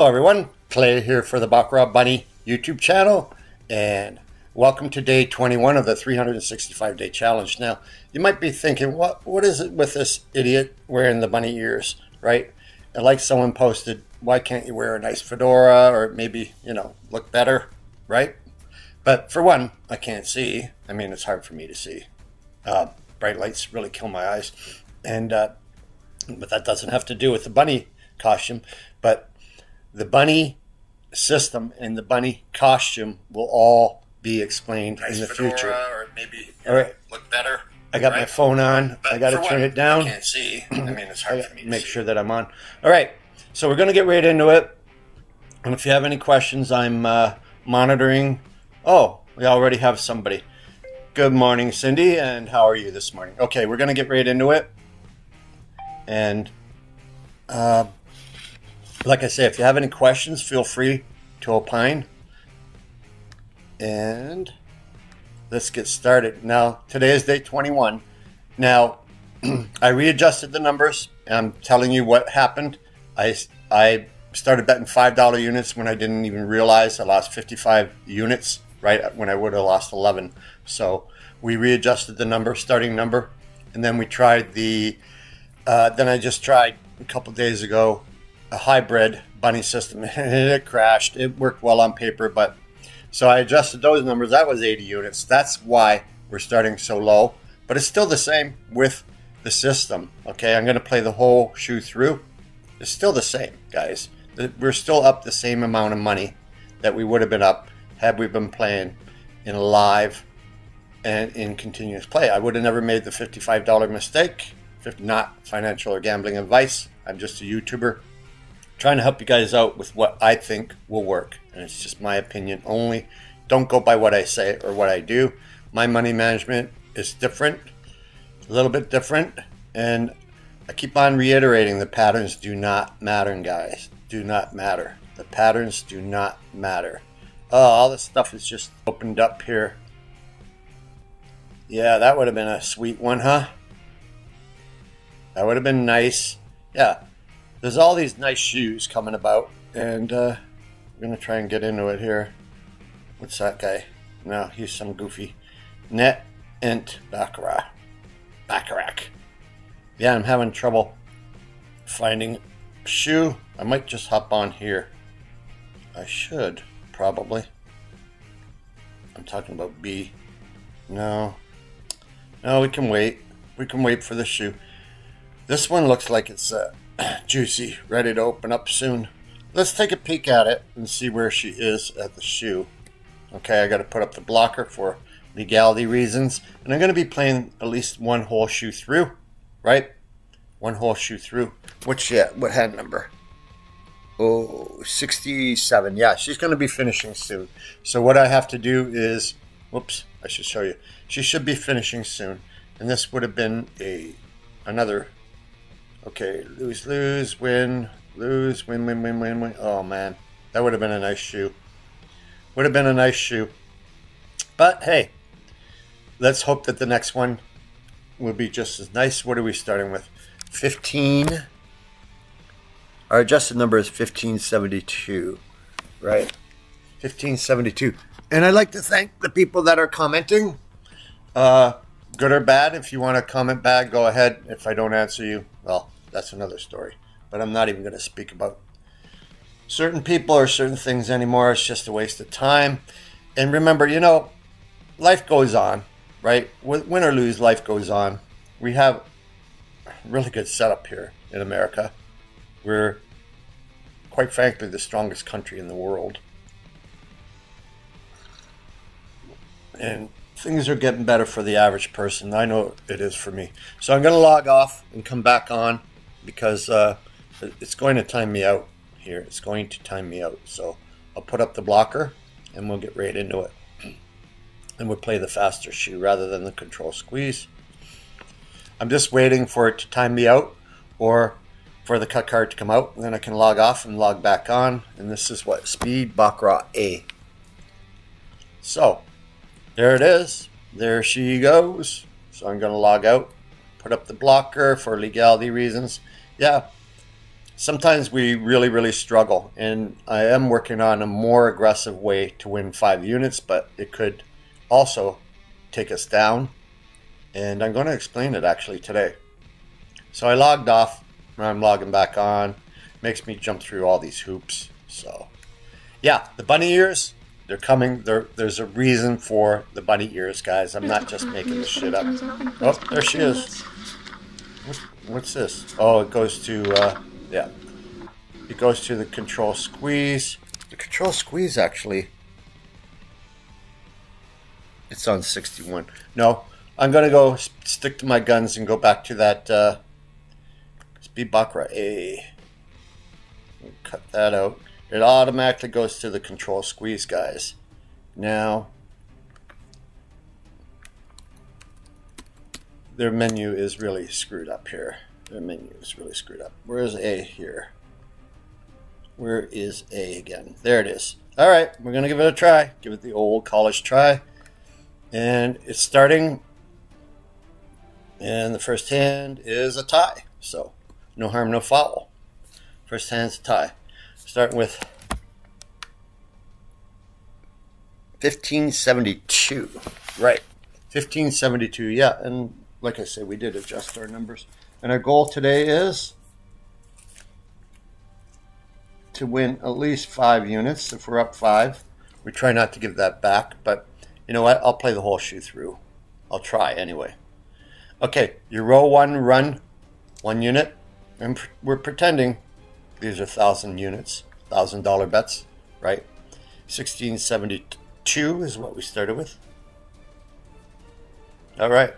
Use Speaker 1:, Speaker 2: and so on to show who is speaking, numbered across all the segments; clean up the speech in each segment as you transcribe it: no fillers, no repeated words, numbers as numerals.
Speaker 1: Hello everyone, Clay here for the Baccarat Bunny YouTube channel, and welcome to day 21 of the 365-day challenge. Now, you might be thinking, what is it with this idiot wearing the bunny ears, right? And like someone posted, why can't you wear a nice fedora or maybe, look better, right? But for one, I can't see. I mean, it's hard for me to see. Bright lights really kill my eyes, and but that doesn't have to do with the bunny costume, but the bunny system and the bunny costume will all be explained in the future.
Speaker 2: Or maybe
Speaker 1: all right,
Speaker 2: look better.
Speaker 1: I got my phone on.
Speaker 2: But
Speaker 1: I got to turn it down.
Speaker 2: I can't see. I mean, it's hard for me to
Speaker 1: make
Speaker 2: see.
Speaker 1: sure that I'm on. All right, so we're going to get right into it. And if you have any questions, I'm monitoring. Oh, we already have somebody. Good morning, Cindy, and how are you this morning? Okay, we're going to get right into it. And like I say, if you have any questions, feel free to opine. And let's get started. Now, today is day 21. Now, I readjusted the numbers. And I'm telling you what happened. I started betting $5 units when I didn't even realize I lost 55 units, right, when I would have lost 11. So we readjusted the number, starting number, and then we tried then I just tried a couple days ago a hybrid bunny system, and it crashed. It worked well on paper, but so I adjusted those numbers. That was 80 units. That's why we're starting so low, but it's still the same with the system. Okay, I'm going to play the whole shoe through. It's still the same, guys. We're still up the same amount of money that we would have been up had we been playing in live and in continuous play. I would have never made the $55 mistake. Not financial or gambling advice. I'm just a YouTuber trying to help you guys out with what I think will work. And it's just my opinion only. Don't go by what I say or what I do. My money management is different, a little bit different. And I keep on reiterating, the patterns do not matter, guys. Do not matter. The patterns do not matter. Oh, all this stuff is just opened up here. Yeah, that would have been a sweet one, huh? That would have been nice. Yeah, there's all these nice shoes coming about, and we're going to try and get into it here. What's that guy? No, he's some goofy. Net int Baccarat. Yeah, I'm having trouble finding a shoe. I might just hop on here. I should, probably. I'm talking about B. No, we can wait. We can wait for the shoe. This one looks like it's juicy, ready to open up soon. Let's take a peek at it and see where she is at the shoe. Okay, I got to put up the blocker for legality reasons. And I'm going to be playing at least one whole shoe through, right? One whole shoe through. What hand number? Oh, 67. Yeah, she's going to be finishing soon. So what I have to do is, whoops, I should show you. She should be finishing soon. And this would have been another... Okay, lose, win, win. Oh, man. That would have been a nice shoe. Would have been a nice shoe. But, hey, let's hope that the next one will be just as nice. What are we starting with? 15. Our adjusted number is 1572, right? 1572. And I'd like to thank the people that are commenting. Good or bad, if you want to comment back, go ahead. If I don't answer you, well, that's another story. But I'm not even going to speak about certain people or certain things anymore. It's just a waste of time. And remember, life goes on, right? Win or lose, life goes on. We have a really good setup here in America. We're, quite frankly, the strongest country in the world. And things are getting better for the average person. I know it is for me. So I'm going to log off and come back on because it's going to time me out here. It's going to time me out. So I'll put up the blocker and we'll get right into it. And we'll play the faster shoe rather than the control squeeze. I'm just waiting for it to time me out or for the cut card to come out. And then I can log off and log back on. And this is what? Speed Baccarat A. So there it is. There she goes. So I'm going to log out, put up the blocker for legality reasons. Yeah, sometimes we really struggle, and I am working on a more aggressive way to win 5 units, but it could also take us down, and I'm going to explain it actually today. So I logged off, I'm logging back on. Makes me jump through all these hoops. So yeah, the bunny ears, they're coming. There's a reason for the bunny ears, guys. I'm not just making this shit up. Oh, there she is. What's this? Oh, it goes to yeah, it goes to the control squeeze. The control squeeze, actually, it's on 61. No, I'm gonna go stick to my guns and go back to that speed Baccarat A. Cut that out. It automatically goes to the control squeeze, guys. Now, their menu is really screwed up here. Their menu is really screwed up. Where is A here? Where is A again? There it is. All right, we're going to give it a try. Give it the old college try. And it's starting. And the first hand is a tie. So, no harm, no foul. First hand's a tie. Starting with 1572. Right. 1572. Yeah. And like I said, we did adjust our numbers. And our goal today is to win at least 5 units. If we're up 5, we try not to give that back. But you know what? I'll play the whole shoe through. I'll try anyway. Okay. Your row 1 run 1 unit. And we're pretending these are 1,000 units, $1,000 bets, right? 1672 is what we started with. All right.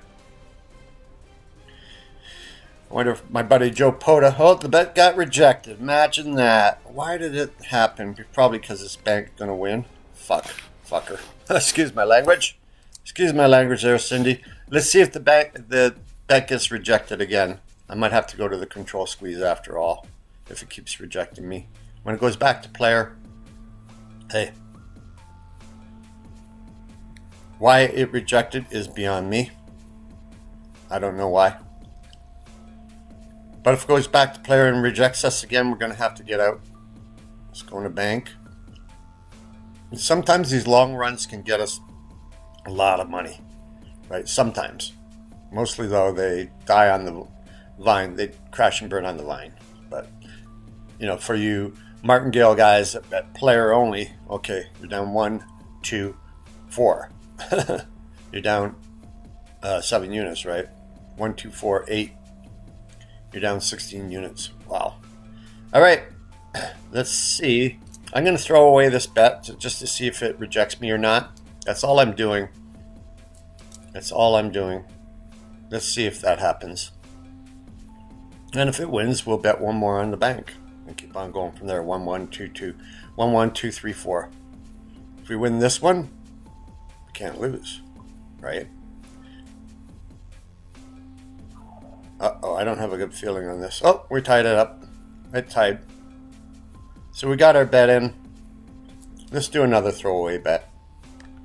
Speaker 1: I wonder if my buddy Joe Pota, oh, the bet got rejected. Imagine that. Why did it happen? Probably because this bank's going to win. Fucker. Excuse my language. Excuse my language there, Cindy. Let's see if the bet gets rejected again. I might have to go to the control squeeze after all, if it keeps rejecting me. When it goes back to player, hey, why it rejected is beyond me. I don't know why. But if it goes back to player and rejects us again, we're going to have to get out. Let's go into bank. And sometimes these long runs can get us a lot of money, right? Sometimes. Mostly, though, they die on the vine. They crash and burn on the vine. But you know, for you martingale guys at player only, okay, you're down 1, 2, 4. You're down 7 units, right? 1, 2, 4, 8. You're down 16 units. Wow. All right, let's see. I'm going to throw away this bet just to see if it rejects me or not. That's all I'm doing. That's all I'm doing. Let's see if that happens. And if it wins, we'll bet 1 more on the bank and keep on going from there. 1, 1, 2, 2, 1, 1, 2, 3, 4. If we win this one, we can't lose, right? Uh-oh, I don't have a good feeling on this. Oh, we tied it up. It tied. So we got our bet in. Let's do another throwaway bet.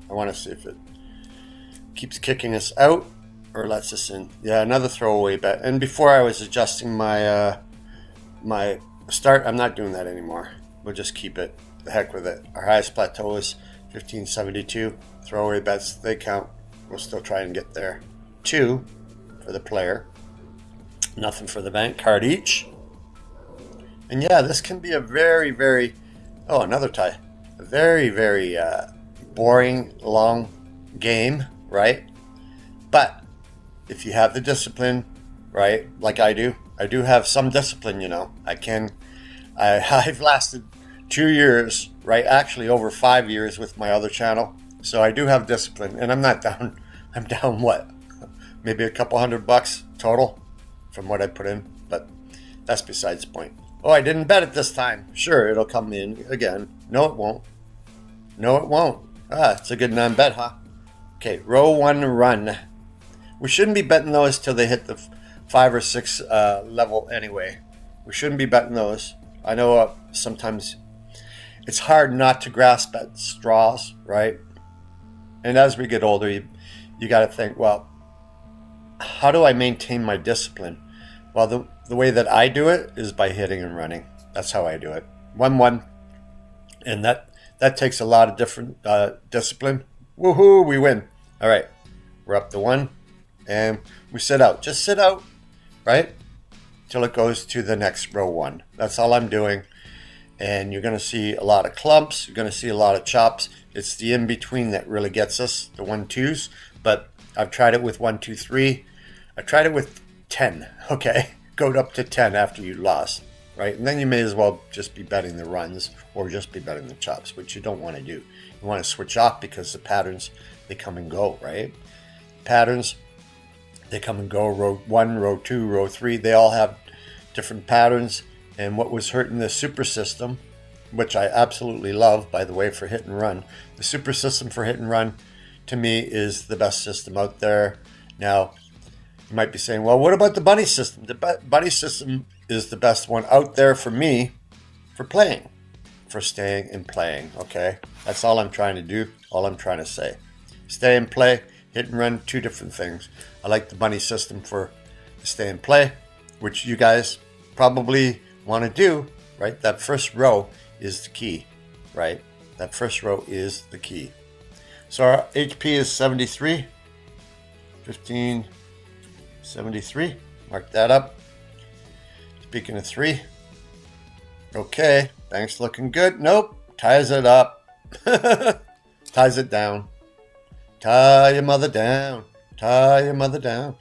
Speaker 1: I want to see if it keeps kicking us out or lets us in. Yeah, another throwaway bet. And before I was adjusting my my start, I'm not doing that anymore. We'll just keep it. The heck with it. Our highest plateau is 1572. Throwaway bets, they count. We'll still try and get there. 2 for the player. Nothing for the bank. Card each. And yeah, this can be a very, very... Oh, another tie. A very, very boring, long game, right? But if you have the discipline, right, like I do have some discipline, you know. I've lasted 2 years, right, actually over 5 years with my other channel. So I do have discipline, and I'm not down, I'm down what? Maybe a couple $100 total from what I put in, but that's besides the point. Oh, I didn't bet it this time. Sure, it'll come in again. No, it won't. No, it won't. Ah, it's a good non-bet, huh? Okay, row 1 run. We shouldn't be betting those till they hit the 5 or 6 level anyway. We shouldn't be betting those. I know sometimes it's hard not to grasp at straws, right? And as we get older, you got to think, well, how do I maintain my discipline? Well, the way that I do it is by hitting and running. That's how I do it. 1-1. And that takes a lot of different discipline. Woohoo, we win. All right, we're up to 1. And we sit out. Just sit out, right? Till it goes to the next row 1. That's all I'm doing. And you're going to see a lot of clumps. You're going to see a lot of chops. It's the in-between that really gets us, the 1-2s. But I've tried it with 1, 2, 3. I tried it with 10, okay? Go up to 10 after you lost, right? And then you may as well just be betting the runs or just be betting the chops, which you don't want to do. You want to switch off because the patterns, they come and go, right? Patterns, they come and go. Row 1, row 2, row 3, they all have different patterns. And what was hurting the super system, which I absolutely love, by the way, for hit and run. The super system for hit and run, to me, is the best system out there. Now, you might be saying, well, what about the bunny system? The bunny system is the best one out there for me for playing, for staying and playing, okay? That's all I'm trying to do, all I'm trying to say. Stay and play, hit and run, 2 different things. I like the bunny system for stay and play, which you guys probably want to do, right? That first row is the key, right? That first row is the key. So our HP is 73, 1573. Mark that up. Speaking of 3, okay, bank's looking good. Nope, ties it up, ties it down. Tie your mother down, tie your mother down.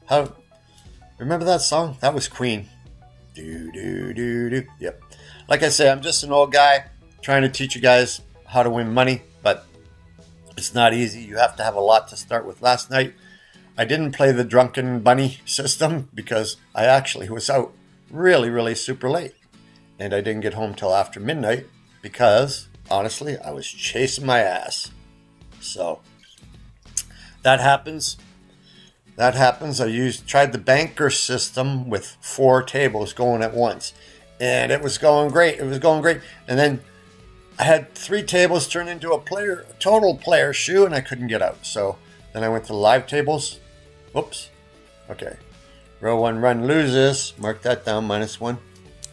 Speaker 1: How? Remember that song? That was Queen. Do, do, do, do. Yep. Like I say, I'm just an old guy trying to teach you guys how to win money, but it's not easy. You have to have a lot to start with. Last night, I didn't play the drunken bunny system because I actually was out really, really super late. And I didn't get home till after midnight because, honestly, I was chasing my ass. So, that happens. That happens. I tried the banker system with 4 tables going at once. And it was going great. It was going great. And then I had 3 tables turn into a total player shoe, and I couldn't get out. So then I went to the live tables. Whoops. Okay. Row 1 run loses. Mark that down, -1.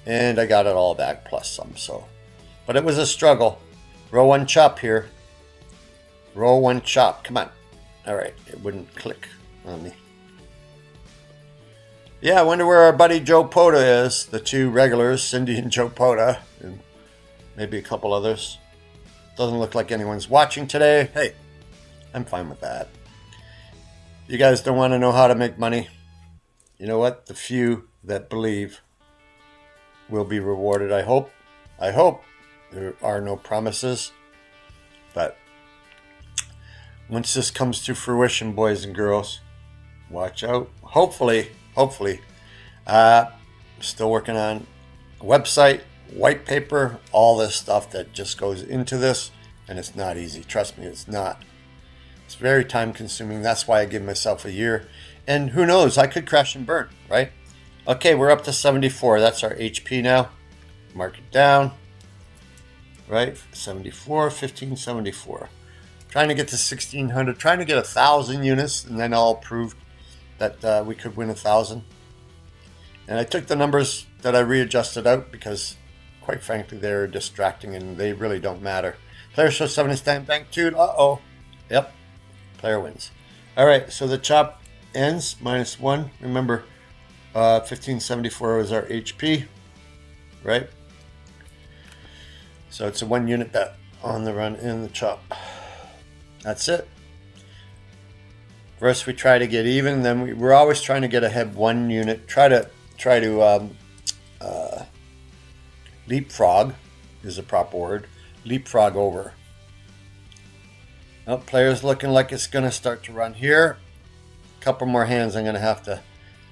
Speaker 1: And I got it all back plus some. So, but it was a struggle. Row 1 chop here. Row 1 chop. Come on. All right. It wouldn't click on me. Yeah, I wonder where our buddy Joe Pota is. The 2 regulars, Cindy and Joe Pota, and maybe a couple others. Doesn't look like anyone's watching today. Hey, I'm fine with that. You guys don't want to know how to make money. You know what? The few that believe will be rewarded, I hope. I hope. There are no promises. But once this comes to fruition, boys and girls, watch out. Hopefully, still working on a website, white paper, all this stuff that just goes into this, and it's not easy. Trust me, it's not. It's very time consuming. That's why I give myself a year. And who knows, I could crash and burn, right? Okay, we're up to 74. That's our HP now. Mark it down. Right? 74, 1574. Trying to get to 1600, trying to get 1,000 units, and then I'll prove that we could win 1,000. And I took the numbers that I readjusted out because, quite frankly, they're distracting and they really don't matter. Player shows 7 stand bank 2. Uh-oh. Yep. Player wins. All right, so the chop ends, -1. Remember, 1574 was our HP, right? So it's a 1 unit bet on the run and the chop. That's it. First, we try to get even. Then we're always trying to get ahead 1 unit. Try to leapfrog is a proper word. Leapfrog over. Oh, player's looking like it's going to start to run here. A couple more hands. I'm going to have to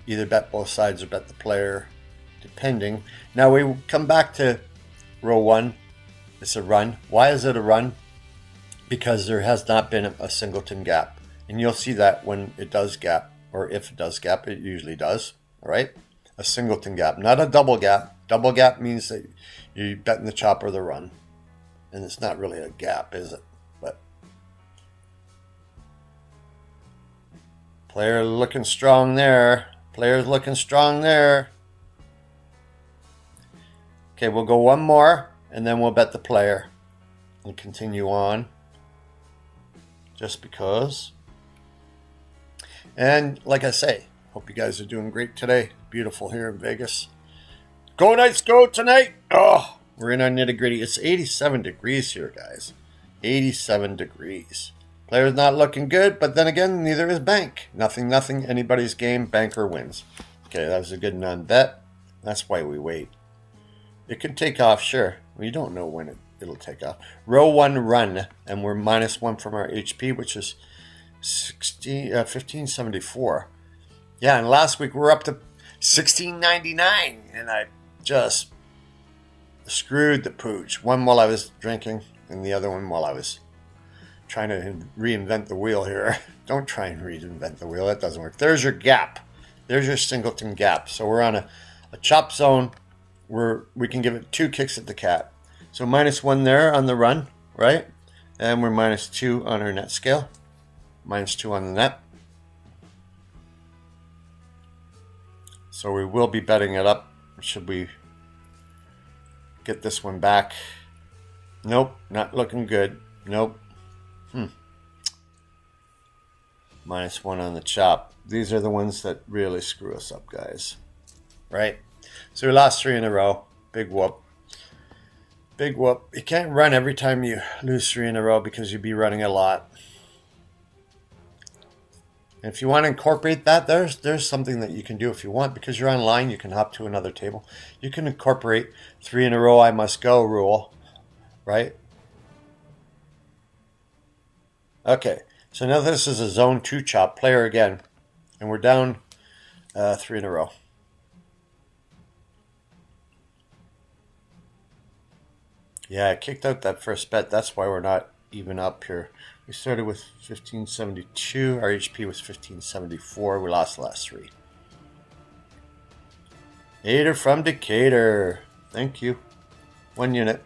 Speaker 1: either bet both sides or bet the player, depending. Now we come back to row 1. It's a run. Why is it a run? Because there has not been a singleton gap. And you'll see that when it does gap, or if it does gap, it usually does. All right? A singleton gap, not a double gap. Double gap means that you're betting the chop or the run. And it's not really a gap, is it? But player looking strong there. Player's looking strong there. Okay, we'll go one more, and then we'll bet the player and continue on. Just because. And like I say, hope you guys are doing great today. Beautiful here in Vegas. Go Knights, go tonight! Oh, we're in our nitty gritty. It's 87 degrees here, guys. 87 degrees. Player's not looking good, but then again, neither is Bank. Nothing, anybody's game. Banker wins. Okay, that was a good non-bet. That's why we wait. It could take off, sure. We don't know when it'll take off. Row 1 run, and we're -1 from our HP, which is 1574. Yeah, and last week we were up to 1699, and I just screwed the pooch. One while I was drinking, and the other one while I was trying to reinvent the wheel here. Don't try and reinvent the wheel. That doesn't work. There's your gap. There's your singleton gap. So we're on a chop zone where we can give it 2 kicks at the cat. So -1 there on the run, right? And we're -2 on our net scale. -2 on the net. So we will be betting it up. Should we get this one back? Nope, not looking good. Nope. -1 on the chop. These are the ones that really screw us up, guys. Right? So we lost 3 in a row. Big whoop. Big whoop. You can't run every time you lose 3 in a row because you'd be running a lot. And if you want to incorporate that, there's something that you can do if you want. Because you're online, you can hop to another table. You can incorporate 3 in a row, I must go rule. Right? Okay. So now this is a zone 2 chop. Player again. And we're down 3 in a row. Yeah, I kicked out that first bet. That's why we're not even up here. We started with 1572. Our HP was 1574. We lost the last 3. Hater from Decatur. Thank you. 1 unit.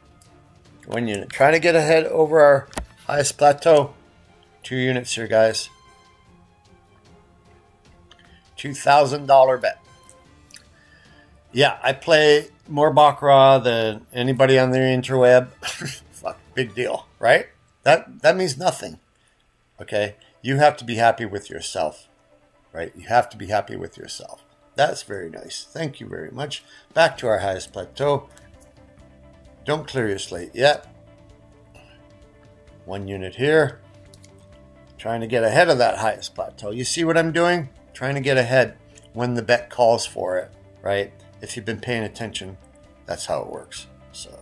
Speaker 1: 1 unit. Trying to get ahead over our highest plateau. 2 units here, guys. $2,000 bet. Yeah, I play more Baccarat than anybody on the interweb. Fuck, big deal, right? That means nothing. Okay? You have to be happy with yourself. Right? You have to be happy with yourself. That's very nice. Thank you very much. Back to our highest plateau. Don't clear your slate yet. 1 unit here. Trying to get ahead of that highest plateau. You see what I'm doing? Trying to get ahead when the bet calls for it, right? If you've been paying attention, that's how it works. So,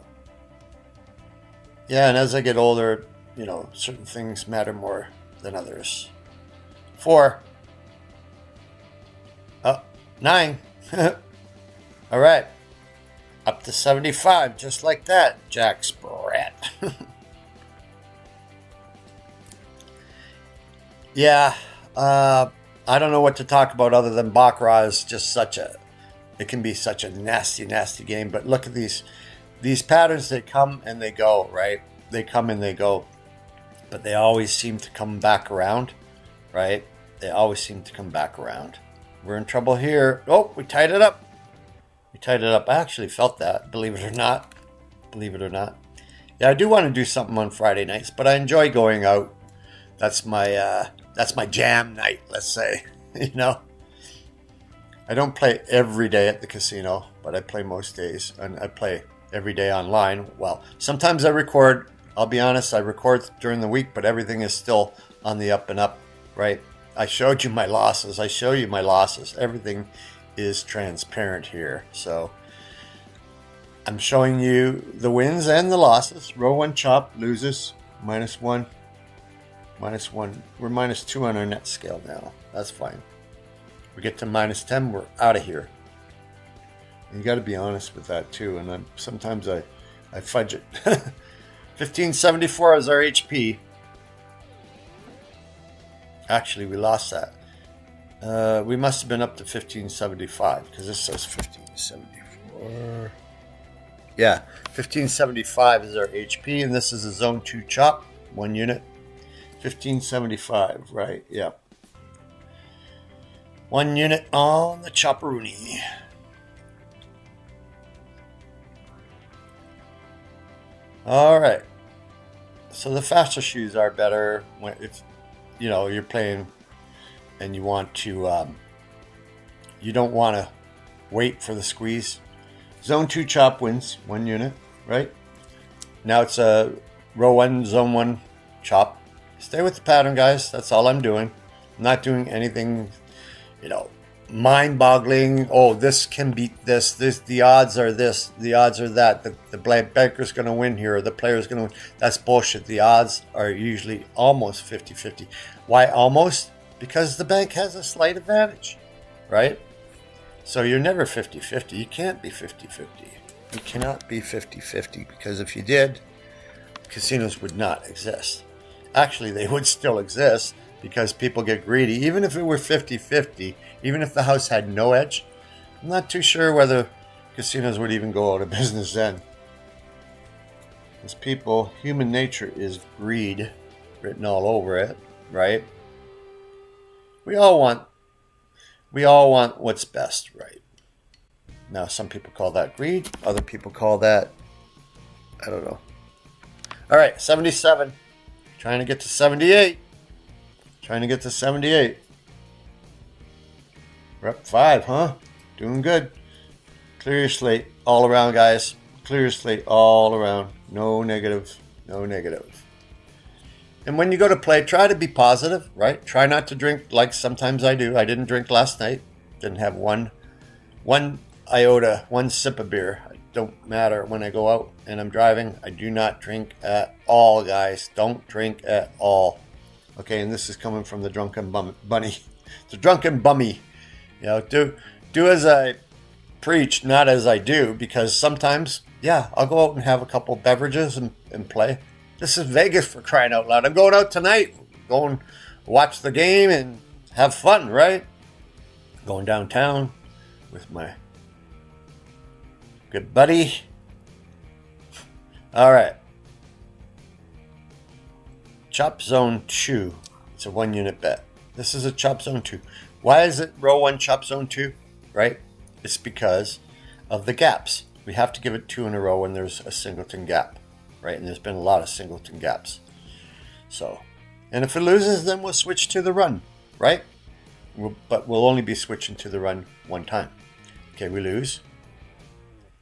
Speaker 1: yeah, and as I get older, you know, certain things matter more than others. 4. Oh, 9. All right. Up to 75, just like that, Jack Sprat. Yeah, I don't know what to talk about other than Baccarat is just it can be such a nasty, nasty game. But look at these patterns, they come and they go, right? They come and they go. But they always seem to come back around, right? They always seem to come back around. We're in trouble here. Oh, we tied it up. We tied it up. I actually felt that, believe it or not. Believe it or not. Yeah, I do want to do something on Friday nights, but I enjoy going out. That's my jam night, let's say. You know, I don't play every day at the casino, but I play most days, and I play every day online. Well, sometimes I record. I'll be honest, I record during the week, but everything is still on the up and up, right? I showed you my losses. I show you my losses. Everything is transparent here. So I'm showing you the wins and the losses. Row 1 chop loses -1. -1. We're -2 on our net scale now. That's fine. We get to -10, we're out of here. And you got to be honest with that too. And sometimes I fudge it. 1574 is our HP. Actually, we lost that. We must have been up to 1575 because this says 1574. Yeah, 1575 is our HP, and this is a zone 2 chop, 1 unit. 1575, right? Yeah. 1 unit on the chopperoonie. All right. So the faster shoes are better when if you're playing and you want to. You don't want to wait for the squeeze. Zone 2 chop wins 1 unit, right? Now it's a row 1, zone 1 chop. Stay with the pattern, guys. That's all I'm doing. I'm not doing anything, mind-boggling. Oh, this can beat this. The odds are this. The odds are that. The banker's going to win here, or the player's going to win. That's bullshit. The odds are usually almost 50-50. Why almost? Because the bank has a slight advantage, right? So you're never 50-50. You can't be 50-50. You cannot be 50-50 because if you did, casinos would not exist. Actually, they would still exist because people get greedy. Even if it were 50-50, even if the house had no edge, I'm not too sure whether casinos would even go out of business then. As people, human nature is greed written all over it, right? We all want what's best, right? Now, some people call that greed. Other people call that, I don't know. All right, 77. Trying to get to 78. Trying to get to 78. Rep 5, huh? Doing good. Clear your slate all around, guys. Clear your slate all around. No negative. No negative. And when you go to play, try to be positive, right? Try not to drink like sometimes I do. I didn't drink last night. Didn't have one iota, one sip of beer. It don't matter when I go out and I'm driving. I do not drink at all, guys. Don't drink at all. Okay, and this is coming from the drunken bunny. The drunken bummy. Do as I preach, not as I do, because sometimes, I'll go out and have a couple beverages and play. This is Vegas, for crying out loud. I'm going out tonight. Going to watch the game and have fun, right? Going downtown with my good buddy. All right. Chop zone 2. It's a 1 unit bet. This is a chop zone 2. Why is it row 1 chop zone 2? Right? It's because of the gaps. We have to give it 2 in a row when there's a singleton gap. Right? And there's been a lot of singleton gaps. So, and if it loses, then we'll switch to the run. Right? But we'll only be switching to the run 1 time. Okay, we lose.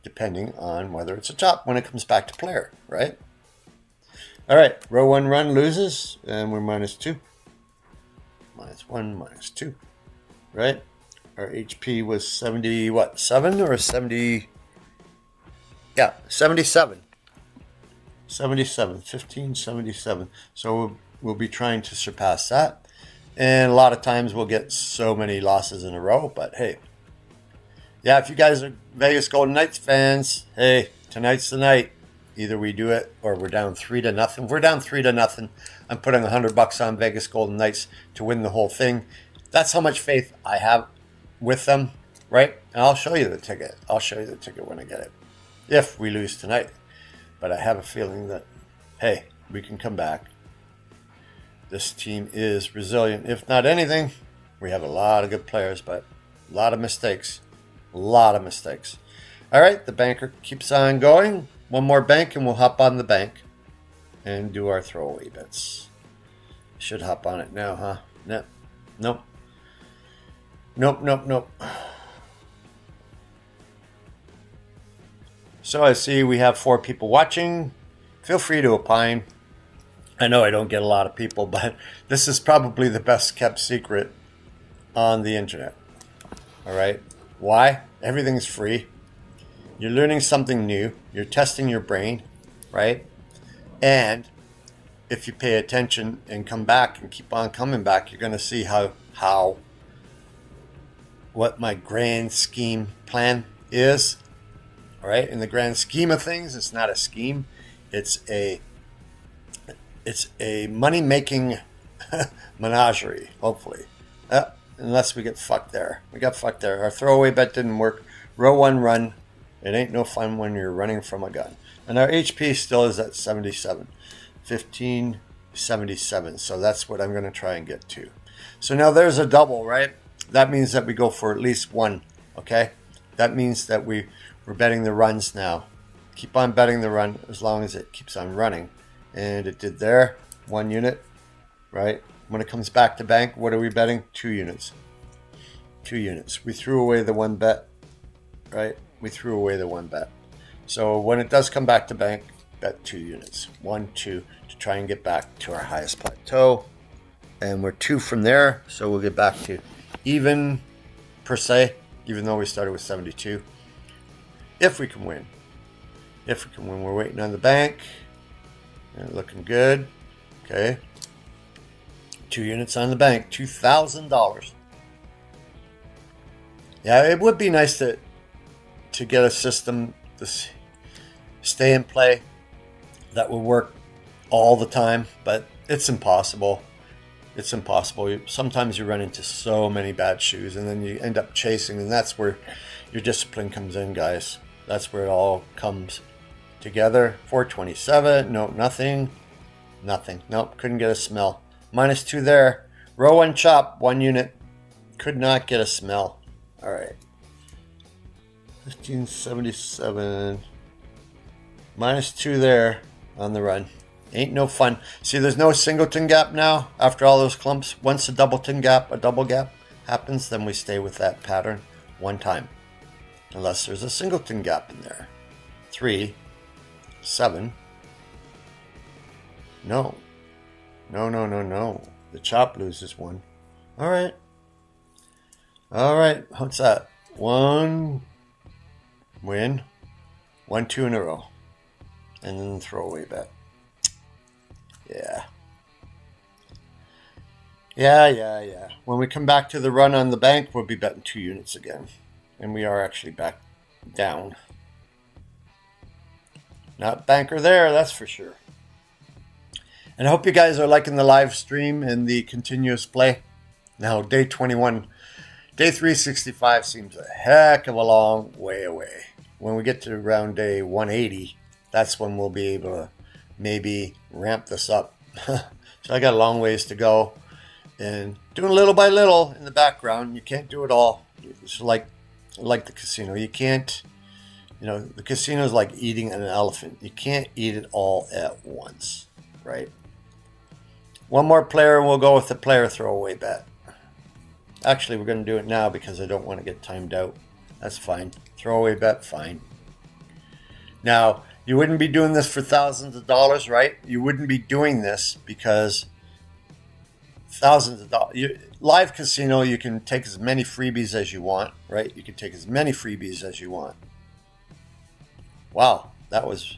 Speaker 1: Depending on whether it's a chop when it comes back to player. Right? All right, row 1 run loses, and we're -2. -1, -2, right? Our HP was 70, 7 or 70? Yeah, 77. 77, 1577. So we'll be trying to surpass that. And a lot of times we'll get so many losses in a row, but hey. Yeah, if you guys are Vegas Golden Knights fans, hey, tonight's the night. Either we do it or we're down 3-0. If we're down 3-0, I'm putting $100 on Vegas Golden Knights to win the whole thing. That's how much faith I have with them, right? And I'll show you the ticket. I'll show you the ticket when I get it. If we lose tonight. But I have a feeling that, hey, we can come back. This team is resilient. If not anything, we have a lot of good players, but a lot of mistakes. A lot of mistakes. All right, the banker keeps on going. 1 more bank and we'll hop on the bank and do our throwaway bets. Should hop on it now, huh? Nope. Nope. So I see we have 4 people watching. Feel free to opine. I know I don't get a lot of people, but this is probably the best kept secret on the internet. All right. Why? Everything's free. You're learning something new. You're testing your brain, right? And if you pay attention and come back and keep on coming back, you're going to see what my grand scheme plan is. All right? In the grand scheme of things, it's not a scheme. It's a money-making menagerie, hopefully. Unless we get fucked there. We got fucked there. Our throwaway bet didn't work. Row 1 run. It ain't no fun when you're running from a gun. And our HP still is at 77. 1577. So that's what I'm going to try and get to. So now there's a double, right? That means that we go for at least 1. Okay? That means that we're betting the runs now. keep on betting the run as long as it keeps on running. And it did there. 1 unit, right? When it comes back to bank, what are we betting? 2 units. 2 units. We threw away the 1 bet, right? We threw away the 1 bet. So when it does come back to bank, bet 2 units. 1, 2 to try and get back to our highest plateau. And we're 2 from there, so we'll get back to even per se, even though we started with 72. If we can win. If we can win, we're waiting on the bank. And looking good. Okay. 2 units on the bank, $2,000. Yeah, it would be nice to get a system to stay in play that will work all the time, but it's impossible. It's impossible. Sometimes you run into so many bad shoes, and then you end up chasing, and that's where your discipline comes in, guys. That's where it all comes together. 427. No, nothing. Nothing. Nope, couldn't get a smell. -2 there. Row 1 chop, 1 unit. Could not get a smell. All right. 1577. -2 there on the run. Ain't no fun. See, there's no singleton gap now after all those clumps. Once a doubleton gap, a double gap happens, then we stay with that pattern 1 time. Unless there's a singleton gap in there. 3, 7. No. No. The chop loses 1. All right. All right. What's that? 1 win. 1, 2 in a row. And then throwaway bet. Yeah. When we come back to the run on the bank, we'll be betting 2 units again. And we are actually back down. Not banker there, that's for sure. And I hope you guys are liking the live stream and the continuous play. Now, day 21, day 365 seems a heck of a long way away. When we get to around day 180, that's when we'll be able to maybe ramp this up. So I got a long ways to go. And doing little by little in the background. You can't do it all. It's like the casino. You can't, the casino is like eating an elephant. You can't eat it all at once, right? 1 more player and we'll go with the player throwaway bet. Actually, we're going to do it now because I don't want to get timed out. That's fine. Throwaway bet, fine. Now, you wouldn't be doing this for thousands of dollars, right? You wouldn't be doing this because thousands of dollars. Live casino, you can take as many freebies as you want, right? You can take as many freebies as you want. Wow, that was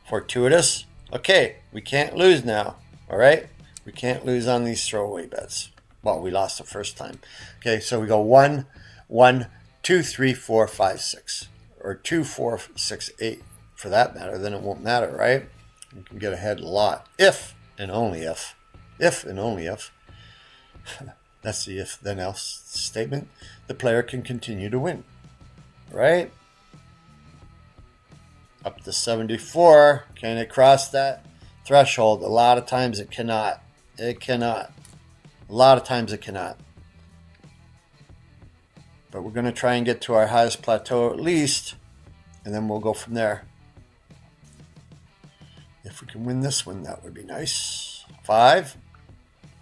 Speaker 1: fortuitous. Okay, we can't lose now, all right? We can't lose on these throwaway bets. Well, we lost the first time. Okay, so we go 1, 1, 2, 3, 4, 5, 6. Or 2, 4, 6, 8 for that matter. Then it won't matter, right? You can get ahead a lot. If and only if. If and only if. That's the if then else statement. The player can continue to win. Right? Up to 74. Can it cross that threshold? A lot of times it cannot. It cannot. A lot of times it cannot. But we're going to try and get to our highest plateau at least. And then we'll go from there. If we can win this one, that would be nice. 5.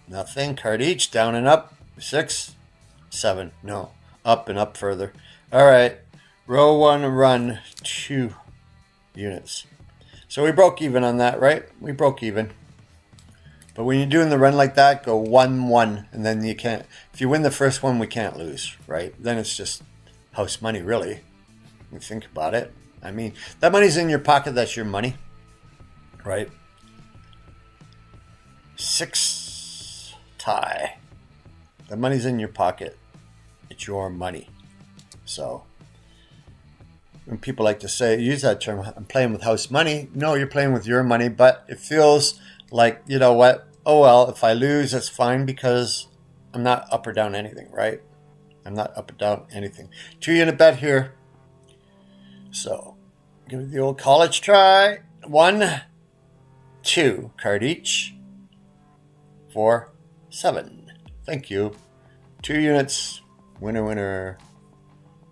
Speaker 1: Nothing. Card each. Down and up. 6. 7. No. Up and up further. All right. Row 1 run 2 units. So we broke even on that, right? We broke even. But when you're doing the run like that, go 1, 1. And then you can't. If you win the first one, we can't lose, right? Then it's just house money, really. When you think about it. I mean, that money's in your pocket. That's your money. Right? 6 tie. The money's in your pocket. It's your money. So when people like to say, use that term, I'm playing with house money. No, you're playing with your money, but it feels like, you know what? Oh, well, if I lose, that's fine because I'm not up or down anything, right? I'm not up or down anything. 2 unit bet here. So give it the old college try. 1, 2. Card each. 4, 7. Thank you. 2 units. Winner, winner.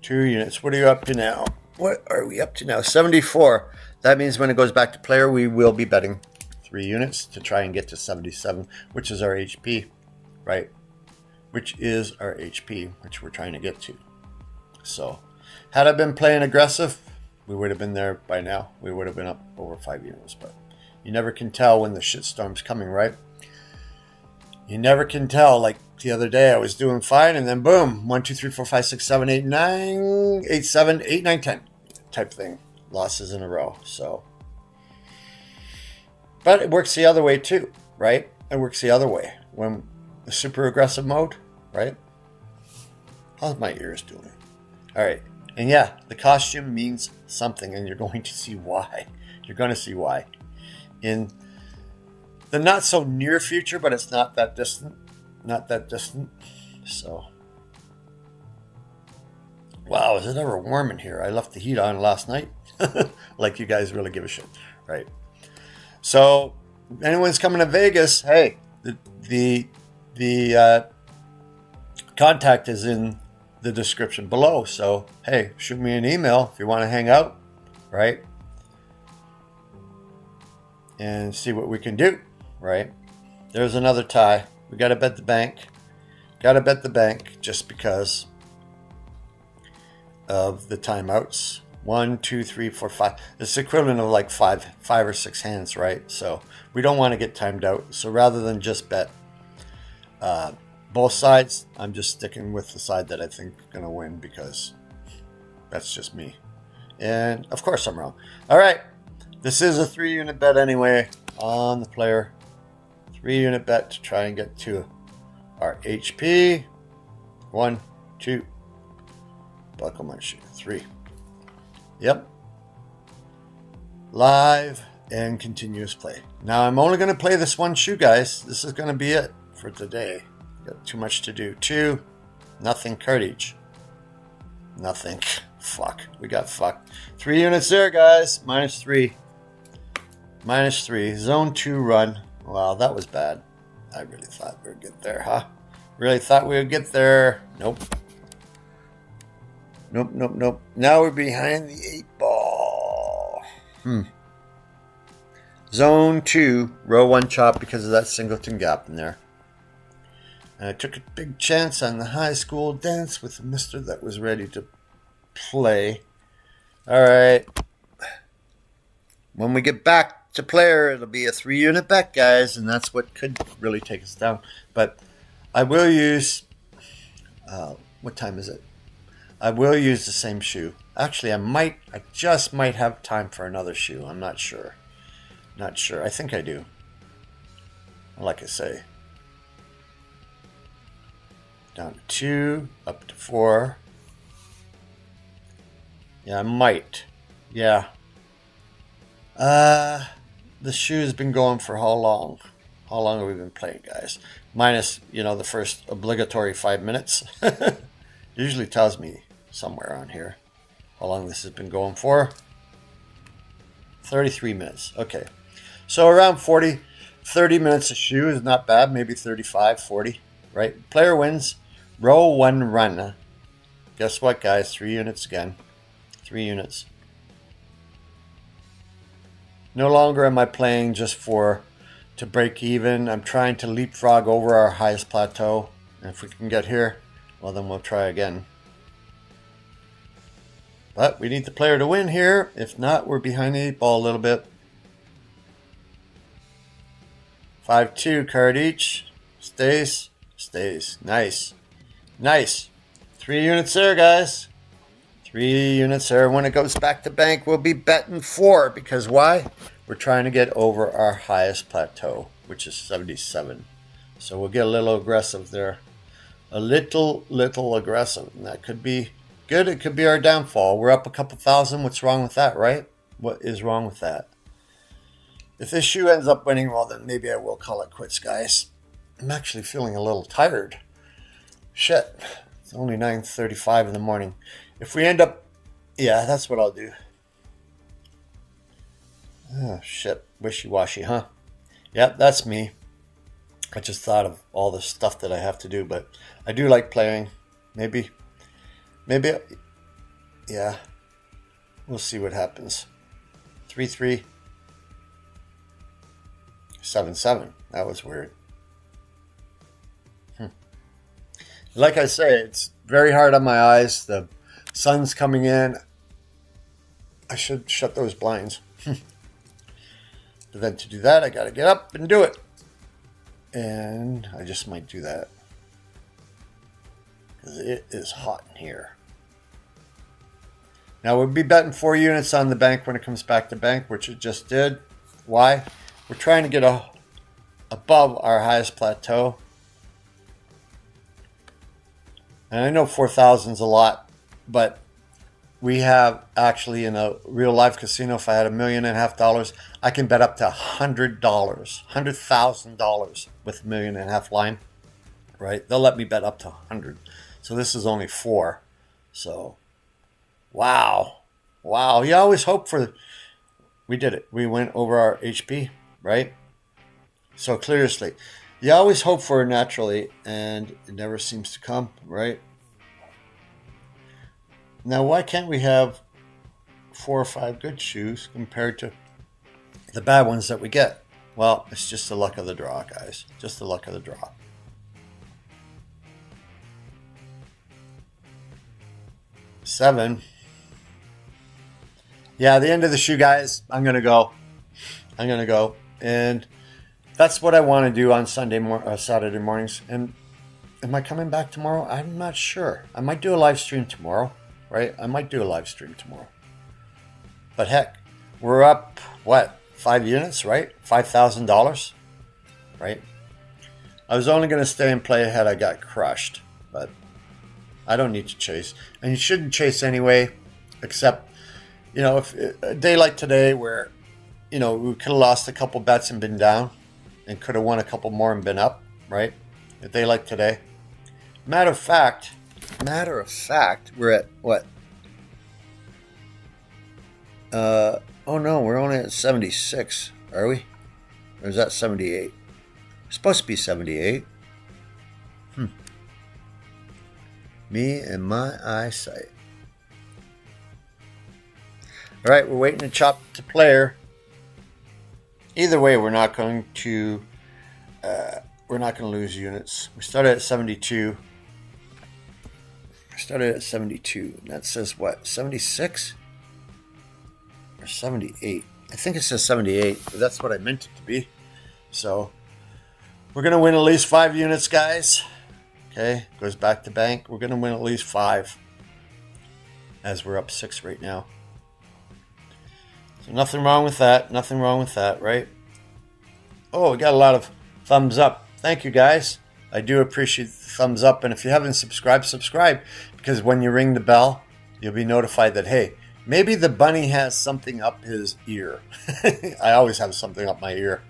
Speaker 1: 2 units. What are you up to now? What are we up to now? 74. That means when it goes back to player, we will be betting 3 units to try and get to 77, which is our HP, right? Which is our HP, which we're trying to get to. So, had I been playing aggressive, we would have been there by now. We would have been up over 5 units, but you never can tell when the shitstorm's coming, right? You never can tell. Like the other day, I was doing fine, and then boom, 1, 2, 3, 4, 5, 6, 7, 8, 9, 8, 7, 8, 9, 10 type thing. Losses in a row. So, but it works the other way too, right? It works the other way when the super aggressive mode, right? How's my ears doing? All right. And yeah, the costume means something, and you're going to see why. You're going to see why. In the not so near future, but it's not that distant. Not that distant. So, wow, is it ever warm in here? I left the heat on last night. Like you guys really give a shit, right? So, if anyone's coming to Vegas, hey, the contact is in the description below. So, hey, shoot me an email if you want to hang out, right? And see what we can do, right? There's another tie. We got to bet the bank. Got to bet the bank just because of the timeouts. 1, 2, 3, 4, 5. It's equivalent of like five or six hands, right? So we don't want to get timed out. So rather than just bet both sides, I'm just sticking with the side that I think is going to win because that's just me. And of course I'm wrong. All right. This is a 3-unit bet anyway on the player. 3-unit bet to try and get to our HP. 1, 2. Buckle my shoe. 3. Yep. Live and continuous play. Now I'm only going to play this one shoe, guys. This is going to be it for today. Got too much to do. 2. Nothing card each. Nothing. Fuck. We got fucked. 3 units there, guys. -3. -3. Zone 2 run. Wow, that was bad. I really thought we would get there, huh? Really thought we would get there. Nope. Nope. Now we're behind the 8 ball. Zone 2, row 1 chop because of that singleton gap in there. And I took a big chance on the high school dance with a mister that was ready to play. All right. When we get back to player, it'll be a 3-unit bet, guys, and that's what could really take us down. But I will use, what time is it? I will use the same shoe. Actually, I just might have time for another shoe. I'm not sure. Not sure. I think I do. Like I say. Down to 2, up to 4. Yeah, I might. Yeah. The shoe's been going for how long? How long have we been playing, guys? Minus, the first obligatory 5 minutes. Usually tells me somewhere on here how long this has been going for. 33 minutes. Okay. So around 30 minutes a shoe is not bad. Maybe 35, 40, right? Player wins. Row 1 run. Guess what, guys? 3 units again. 3 units. No longer am I playing just to break even. I'm trying to leapfrog over our highest plateau. And if we can get here, well, then we'll try again. But we need the player to win here. If not, we're behind the 8 ball a little bit. 5-2 card each. Stays. Nice. 3 units there, guys. 3 units there. When it goes back to bank, we'll be betting 4. Because why? We're trying to get over our highest plateau, which is 77. So we'll get a little aggressive there. A little aggressive. And that could be good. It could be our downfall. We're up a couple thousand. What's wrong with that, right? What is wrong with that? If this shoe ends up winning, well, then maybe I will call it quits, guys. I'm actually feeling a little tired. Shit. It's only 9:35 in the morning. If we end up... Yeah, that's what I'll do. Oh, shit. Wishy-washy, huh? Yep, that's me. I just thought of all the stuff that I have to do, but I do like playing. Maybe, yeah. We'll see what happens. 3377. That was weird. Like I say, it's very hard on my eyes. The sun's coming in. I should shut those blinds. But then to do that, I got to get up and do it. And I just might do that. Because it is hot in here. Now, we'll be betting 4 units on the bank when it comes back to bank, which it just did. Why? We're trying to get above our highest plateau. And I know 4,000 is a lot, but we have actually in a real life casino, if I had $1.5 million, I can bet up to $100, $100,000 with $1.5 million line, right? They'll let me bet up to 100. So this is only 4. So, wow. You always hope for, we did it. We went over our HP, right? So clearly, you always hope for it naturally, and it never seems to come, right? Now, why can't we have 4 or 5 good shoes compared to the bad ones that we get? Well, it's just the luck of the draw, guys. Just the luck of the draw. $7. Yeah, the end of the shoe, guys. I'm going to go. And that's what I want to do on Saturday mornings. And am I coming back tomorrow? I'm not sure. I might do a live stream tomorrow, right? But heck, we're up, 5 units, right? $5,000, right? I was only going to stay and play ahead. I got crushed, but I don't need to chase. And you shouldn't chase anyway, except, if a day like today where, we could have lost a couple bets and been down and could have won a couple more and been up, right? A day like today. Matter of fact, we're at what? Oh no, we're only at 76, are we? Or is that 78? It's supposed to be 78. Me and my eyesight. All right, we're waiting to chop to player. Either way, we're not going to lose units. We started at 72. And that says what? 76 or 78? I think it says 78, but that's what I meant it to be. So we're gonna win at least 5 units, guys. Okay, goes back to bank. We're gonna win at least 5, as we're up 6 right now. So nothing wrong with that, right? Oh, we got a lot of thumbs up. Thank you, guys. I do appreciate the thumbs up. And if you haven't subscribed, subscribe. Because when you ring the bell, you'll be notified that, hey, maybe the bunny has something up his ear. I always have something up my ear.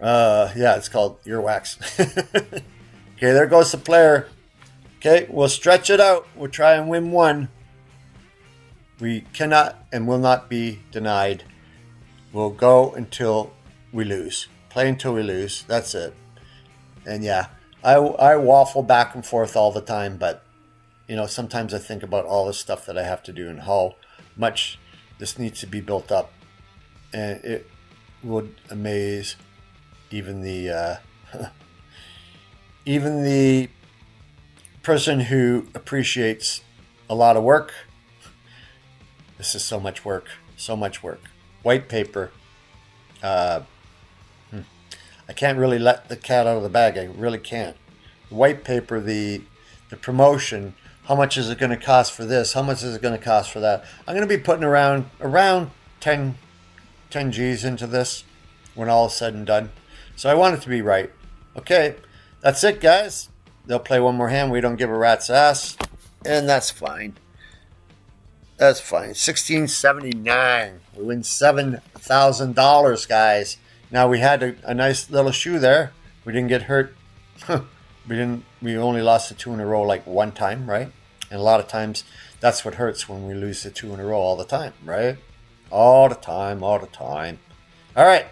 Speaker 1: Yeah, it's called earwax. Okay, there goes the player. Okay, we'll stretch it out. We'll try and win 1. We cannot and will not be denied. We'll go until we lose. Play until we lose. That's it. And yeah, I waffle back and forth all the time, but sometimes I think about all the stuff that I have to do and how much this needs to be built up. And it would amaze even the person who appreciates a lot of work. This is so much work. White paper. I can't really let the cat out of the bag. I really can't. White paper, the promotion. How much is it going to cost for this? How much is it going to cost for that? I'm going to be putting around 10 G's into this when all is said and done. So I want it to be right. Okay, that's it, guys. They'll play one more hand. We don't give a rat's ass. And that's fine. 1679. We win $7,000, guys. Now we had a nice little shoe there. We didn't get hurt. We only lost the 2 in a row like one time, right? And a lot of times that's what hurts when we lose the 2 in a row all the time, right? All the time. All right.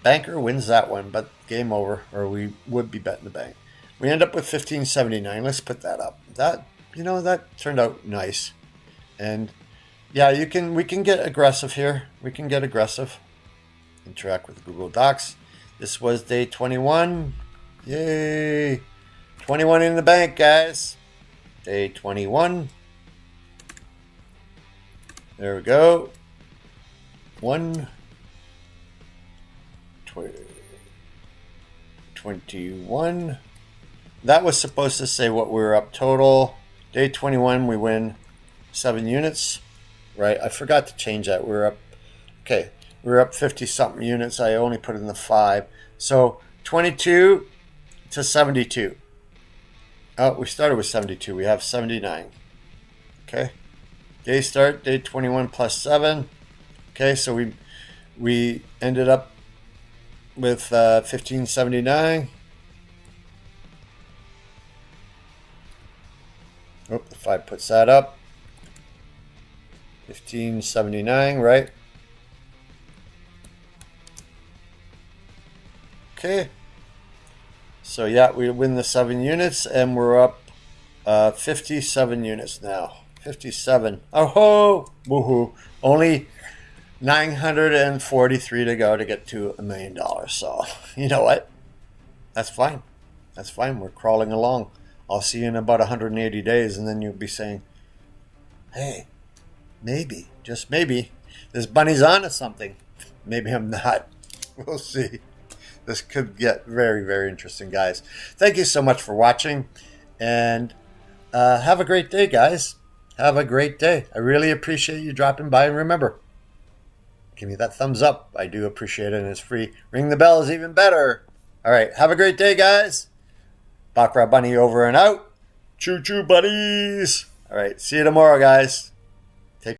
Speaker 1: Banker wins that one, but game over, or we would be betting the bank. We end up with 1579. Let's put that up. That turned out nice. And yeah, we can get aggressive here. We can get aggressive. Interact with Google Docs. This was day 21. Yay! 21 in the bank, guys. Day 21. There we go. 21. That was supposed to say what we were up total. Day 21, we win 7 units. Right? I forgot to change that. We're up. Okay. We're up 50 something units. I only put in the 5. So 22 to 72. Oh, we started with 72. We have 79. Okay. Day start, day 21 plus 7. Okay, so we ended up with 1579. Oh, the 5 puts that up. 1579, right? Okay. So yeah, we win the 7 units, and we're up 57 units now. 57. Oh ho! Woohoo! Only 943 to go to get to $1 million. So you know what? That's fine. That's fine. We're crawling along. I'll see you in about 180 days, and then you'll be saying, "Hey, maybe, just maybe, this bunny's onto something." Maybe I'm not. We'll see. This could get very, very interesting, guys. Thank you so much for watching, and have a great day, guys. Have a great day. I really appreciate you dropping by, and remember, give me that thumbs up. I do appreciate it, and it's free. Ring the bell is even better. All right, have a great day, guys. Baccarat Bunny over and out. Choo-choo, buddies. All right, see you tomorrow, guys.